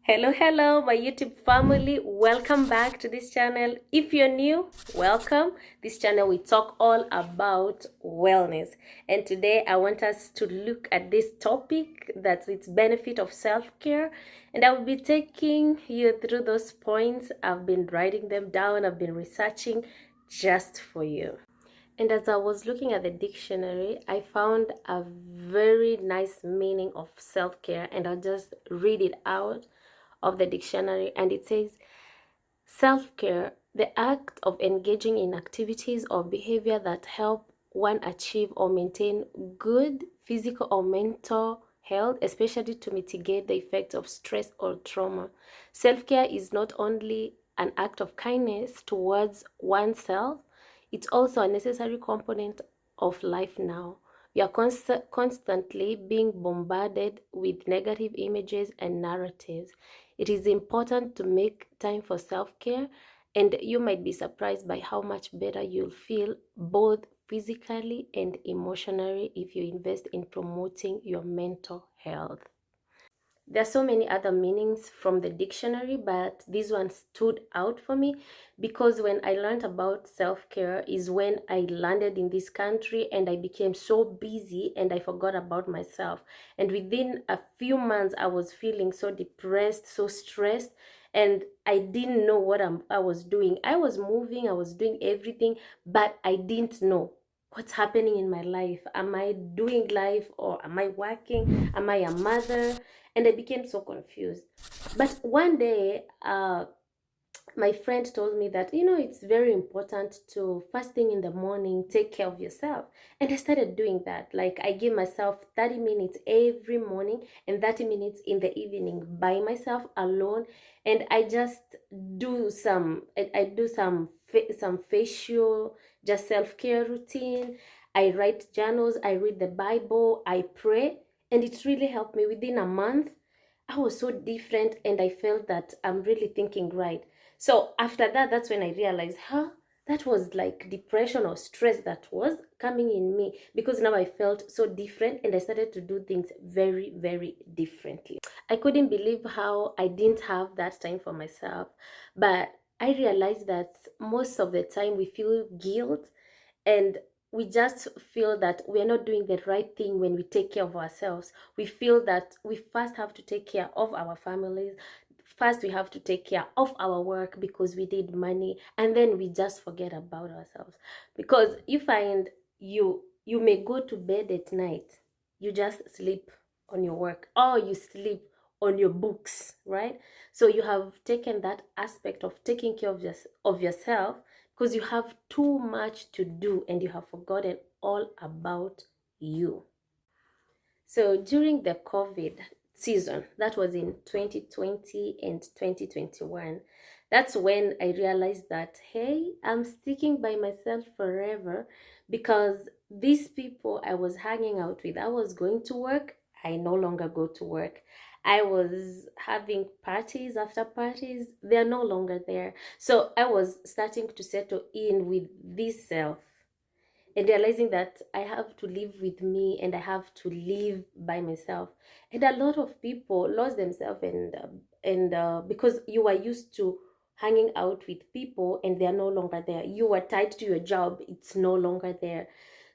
Hello, my YouTube family. Welcome back to this channel. If you're new, welcome. This channel we talk all about wellness. And today I want us to look at this topic, that's its benefit of self-care. And I will be taking you through those points. I've been writing them down. I've been researching just for you. And as I was looking at the dictionary, I found a very nice meaning of self-care, and I'll just read it out of the dictionary. And it says, self-care, the act of engaging in activities or behavior that help one achieve or maintain good physical or mental health, especially to mitigate the effects of stress or trauma. Self-care is not only an act of kindness towards oneself, it's also a necessary component of life now. We are constantly being bombarded with negative images and narratives. It is important to make time for self-care, and you might be surprised by how much better you'll feel both physically and emotionally if you invest in promoting your mental health. There are so many other meanings from the dictionary, but this one stood out for me because when I learned about self-care is when I landed in this country and I became so busy and I forgot about myself. And within a few months, I was feeling so depressed, so stressed, and I didn't know what I was doing. I was moving, I was doing everything, but I didn't know what's happening in my life. Am I doing life or am I working? Am I a mother? And I became so confused. But one day, my friend told me that, it's very important to first thing in the morning, take care of yourself. And I started doing that. Like I give myself 30 minutes every morning and 30 minutes in the evening by myself alone. And I just do I do some facial, just self-care routine. I write journals, I read the Bible, I pray. And it really helped me. Within a month, I was so different and I felt that I'm really thinking right. So after that, that's when I realized, that was like depression or stress that was coming in me, because now I felt so different and I started to do things very, very differently. I couldn't believe how I didn't have that time for myself. But I realized that most of the time we feel guilt, and we just feel that we're not doing the right thing when we take care of ourselves. We feel that we first have to take care of our families. First, we have to take care of our work because we need money, and then we just forget about ourselves. Because you find you may go to bed at night, you just sleep on your work, or you sleep on your books, right? So you have taken that aspect of taking care of yourself because you have too much to do and you have forgotten all about you. So during the COVID season, that was in 2020 and 2021, that's when I realized that, hey, I'm sticking by myself forever, because these people I was hanging out with, I was going to work, I no longer go to work. I was having parties after parties, they're no longer there. So I was starting to settle in with this self and realizing that I have to live with me and I have to live by myself. And a lot of people lost themselves, and because you are used to hanging out with people and they are no longer there, you are tied to your job, it's no longer there.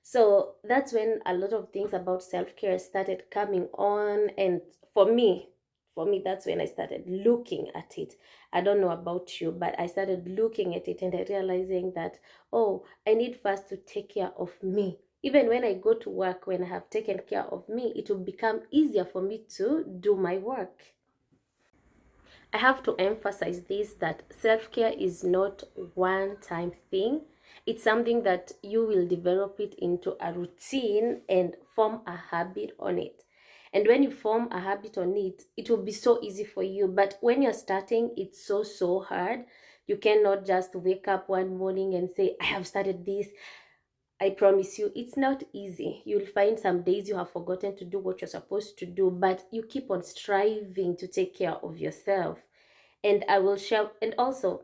So that's when a lot of things about self-care started coming on. And for me, that's when I started looking at it. I don't know about you, but I started looking at it and I realizing that, oh, I need first to take care of me. Even when I go to work, when I have taken care of me, it will become easier for me to do my work. I have to emphasize this, that self-care is not one-time thing. It's something that you will develop it into a routine and form a habit on it. And when you form a habit on it, it will be so easy for you. But when you're starting, it's so hard. You cannot just wake up one morning and say, I have started this. I promise you, it's not easy. You'll find some days you have forgotten to do what you're supposed to do, but you keep on striving to take care of yourself. And I will share, and also,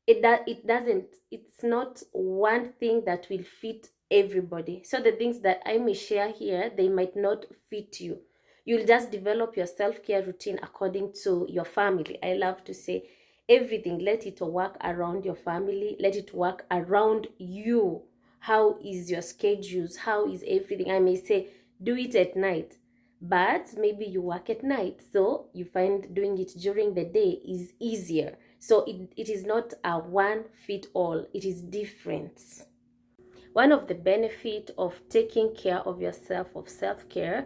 it's not one thing that will fit everybody. So the things that I may share here, they might not fit you. You'll just develop your self-care routine according to your family. I love to say everything, let it work around your family, let it work around you. How is your schedules? How is everything? I may say do it at night, but maybe you work at night, so you find doing it during the day is easier. So it is not a one fit all, it is different. One of the benefits of taking care of yourself, of self-care,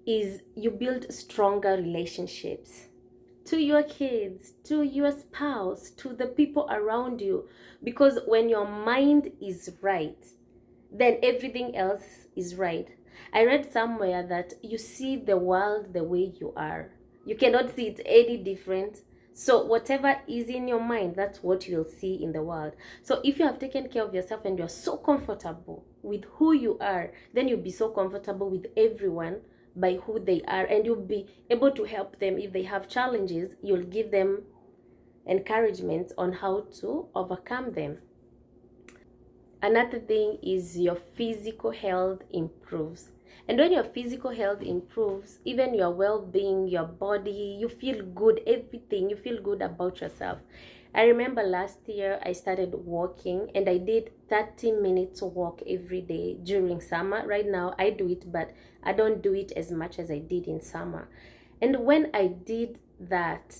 is you build stronger relationships to your kids, to your spouse, to the people around you. Because when your mind is right, then everything else is right. I read somewhere that you see the world the way you are. You cannot see it any different. So whatever is in your mind, that's what you'll see in the world. So if you have taken care of yourself and you're so comfortable with who you are, then you'll be so comfortable with everyone by who they are, and you'll be able to help them. If they have challenges, you'll give them encouragement on how to overcome them. Another thing is your physical health improves. And when your physical health improves, even your well-being, your body, you feel good, everything, you feel good about yourself. I remember last year I started walking, and I did 30 minutes walk every day during summer. Right now I do it, but I don't do it as much as I did in summer. And when I did that,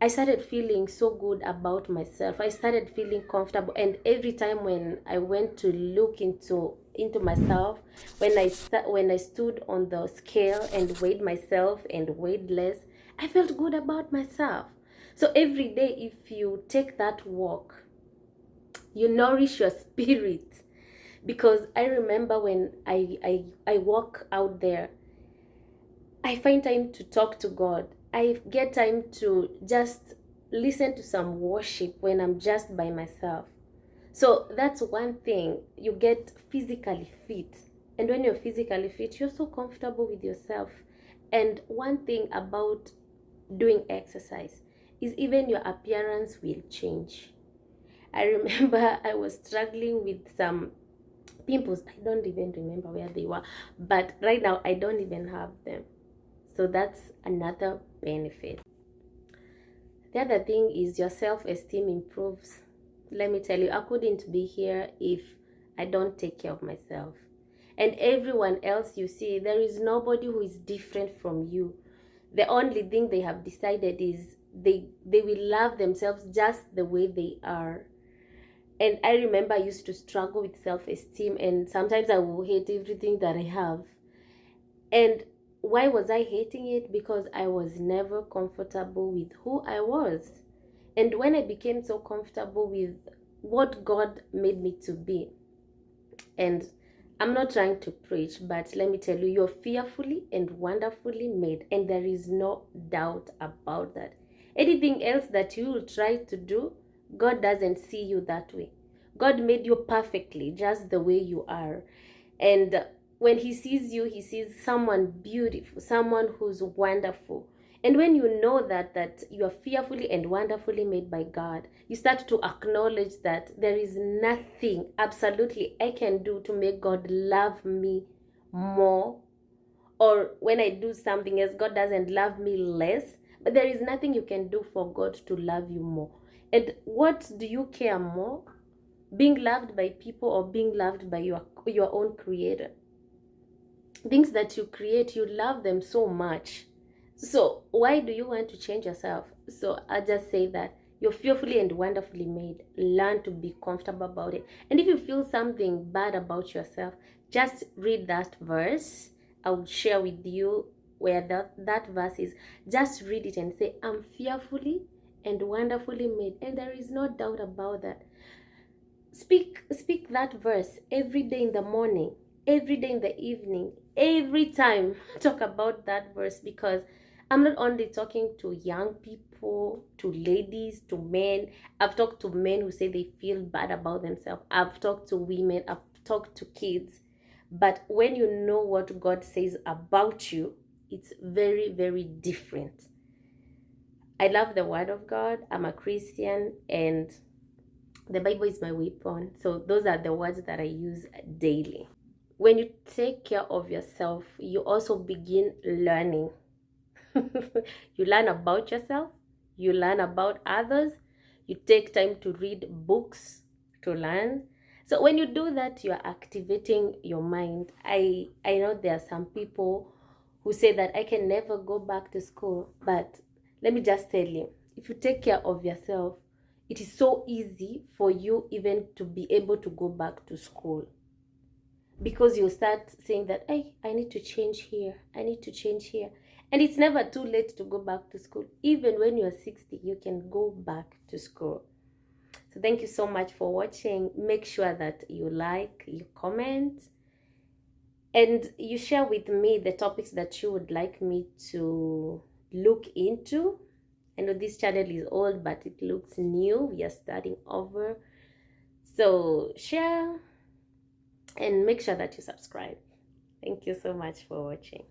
I started feeling so good about myself. I started feeling comfortable, and every time when I went to look into myself, when I stood on the scale and weighed myself and weighed less, I felt good about myself. So every day, if you take that walk, you nourish your spirit. Because I remember when I walk out there, I find time to talk to God. I get time to just listen to some worship when I'm just by myself. So that's one thing. You get physically fit. And when you're physically fit, you're so comfortable with yourself. And one thing about doing exercise is even your appearance will change. I remember I was struggling with some pimples. I don't even remember where they were. But right now, I don't even have them. So that's another benefit. The other thing is your self-esteem improves. Let me tell you, I couldn't be here if I don't take care of myself. And everyone else you see, there is nobody who is different from you. The only thing they have decided is they will love themselves just the way they are. And I remember I used to struggle with self-esteem, and sometimes I will hate everything that I have. And why was I hating it? Because I was never comfortable with who I was. And when I became so comfortable with what God made me to be, and I'm not trying to preach, but let me tell you, you're fearfully and wonderfully made, and there is no doubt about that. Anything else that you will try to do, God doesn't see you that way. God made you perfectly, just the way you are. And when he sees you, he sees someone beautiful, someone who's wonderful. And when you know that you are fearfully and wonderfully made by God, you start to acknowledge that there is nothing absolutely I can do to make God love me more. Or when I do something else, God doesn't love me less. But there is nothing you can do for God to love you more. And what do you care more? Being loved by people or being loved by your own creator? Things that you create, you love them so much. So why do you want to change yourself? So I just say that you're fearfully and wonderfully made. Learn to be comfortable about it. And if you feel something bad about yourself, just read that verse. I will share with you where that verse is. Just read it and say, I'm fearfully and wonderfully made. And there is no doubt about that. Speak that verse every day in the morning, every day in the evening, every time. Talk about that verse, because I'm not only talking to young people, to ladies, to men. I've talked to men who say they feel bad about themselves. I've talked to women. I've talked to kids. But when you know what God says about you, it's very, very different. I love the Word of God. I'm a Christian, and the Bible is my weapon. So those are the words that I use daily. when you take care of yourself, you also begin learning. You learn about yourself, you learn about others, you take time to read books to learn. So when you do that, you are activating your mind. I know there are some people who say that I can never go back to school, but let me just tell you, if you take care of yourself, it is so easy for you even to be able to go back to school, because you start saying that, hey, I need to change here, I need to change here. And it's never too late to go back to school. Even when you're 60, you can go back to school. So thank you so much for watching. Make sure that you like, you comment, and you share with me the topics that you would like me to look into. I know this channel is old, but it looks new. We are starting over. So share and make sure that you subscribe. Thank you so much for watching.